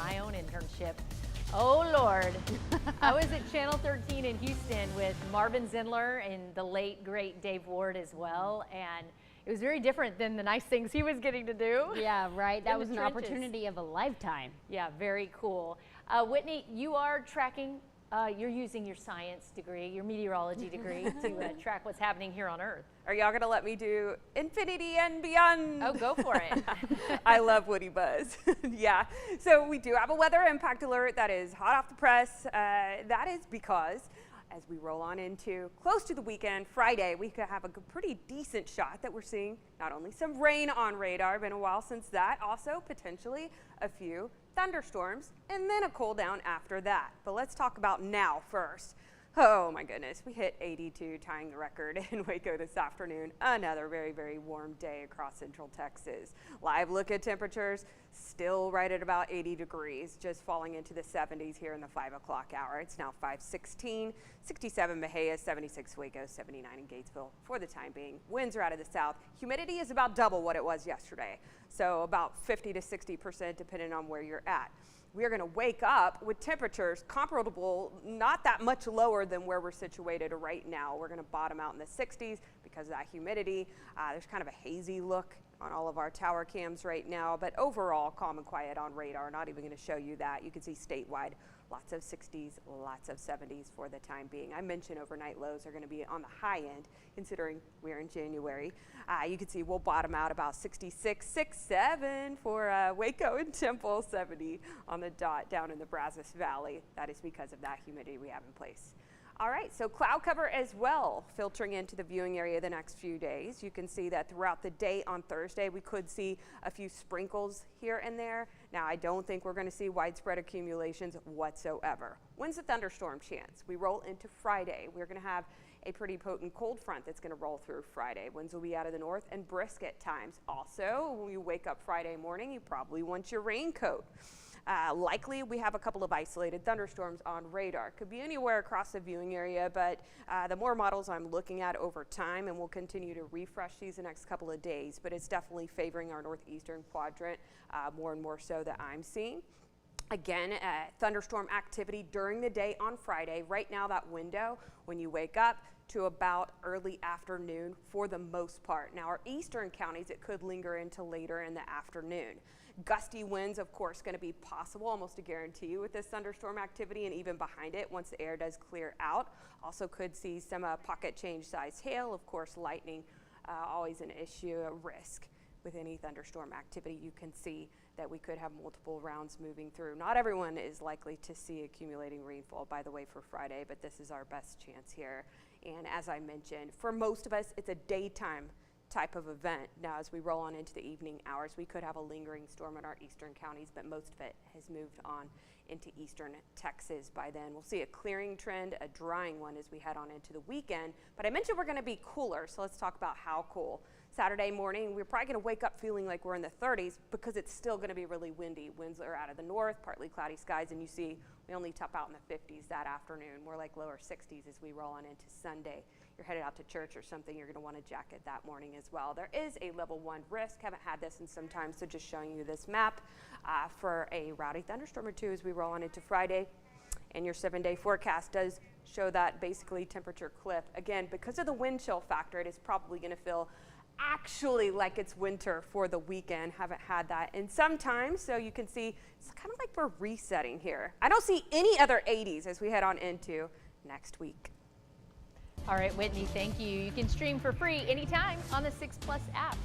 my own internship. Oh Lord, I was at Channel 13 in Houston with Marvin Zindler and the late great Dave Ward as well, and it was very different than the nice things he was getting to do. Yeah, right. That was an trenches. opportunity of a lifetime. Yeah, very cool. Whitney, you are tracking, you're using your science degree, your meteorology degree to track what's happening here on Earth. Are y'all gonna let me do infinity and beyond? Oh, go for it. I love Woody Buzz. Yeah, so we do have a weather impact alert that is hot off the press. That is because as we roll on into close to the weekend, Friday, we could have a pretty decent shot that we're seeing not only some rain on radar, been a while since that, also potentially a few thunderstorms, and then a cool down after that. But let's talk about now first. Oh my goodness, we hit 82, tying the record in Waco this afternoon. Another very, very warm day across central Texas. Live look at temperatures, still right at about 80 degrees, just falling into the 70s here in the 5 o'clock hour. It's now 5:16, 67 Mejia, 76 Waco, 79 in Gatesville for the time being. Winds are out of the south. Humidity is about double what it was yesterday, so about 50 to 60% depending on where you're at. We are going to wake up with temperatures comparable, not that much lower than where we're situated right now. We're going to bottom out in the 60s because of that humidity. There's kind of a hazy look on all of our tower cams right now, but overall calm and quiet on radar. Not even going to show you that. You can see statewide lots of 60s, lots of 70s for the time being. I mentioned overnight lows are going to be on the high end considering we're in January. You can see we'll bottom out about 66, 67 for Waco and Temple, 70 on the dot down in the Brazos Valley. That is because of that humidity we have in place. All right, so cloud cover as well filtering into the viewing area the next few days. You can see that throughout the day on Thursday, we could see a few sprinkles here and there. Now, I don't think we're going to see widespread accumulations whatsoever. When's the thunderstorm chance? We roll into Friday. We're going to have a pretty potent cold front that's going to roll through Friday. Winds will be out of the north and brisk at times. Also, when you wake up Friday morning, you probably want your raincoat. Likely we have a couple of isolated thunderstorms on radar. Could be anywhere across the viewing area, but the more models I'm looking at over time, and we'll continue to refresh these the next couple of days, but it's definitely favoring our northeastern quadrant more and more so that I'm seeing. Again, thunderstorm activity during the day on Friday. Right now, that window when you wake up to about early afternoon for the most part. Now, our eastern counties, it could linger into later in the afternoon. Gusty winds, of course, going to be possible, almost a guarantee with this thunderstorm activity, and even behind it once the air does clear out. Also could see some pocket change size hail. Of course, lightning, always an issue, a risk with any thunderstorm activity. You can see that we could have multiple rounds moving through. Not everyone is likely to see accumulating rainfall, by the way, for Friday, but this is our best chance here. And as I mentioned, for most of us, it's a daytime type of event. Now, as we roll on into the evening hours, we could have a lingering storm in our eastern counties, but most of it has moved on into eastern Texas by then. We'll see a clearing trend, a drying one as we head on into the weekend. But I mentioned we're going to be cooler, so let's talk about how cool. Saturday morning, we're probably going to wake up feeling like we're in the 30s because it's still going to be really windy. Winds are out of the north, partly cloudy skies, and you see we only top out in the 50s that afternoon. More like lower 60s as we roll on into Sunday. You're headed out to church or something, you're going to want a jacket that morning as well. There is a level 1 risk. Haven't had this in some time, so just showing you this map for a rowdy thunderstorm or two as we roll on into Friday. And your 7-day forecast does show that basically temperature cliff. Again, because of the wind chill factor, it is probably going to feel actually like it's winter for the weekend. Haven't had that in some time, so you can see it's kind of like we're resetting here. I don't see any other 80s as we head on into next week. All right, Whitney, thank you. You can stream for free anytime on the 6 Plus app.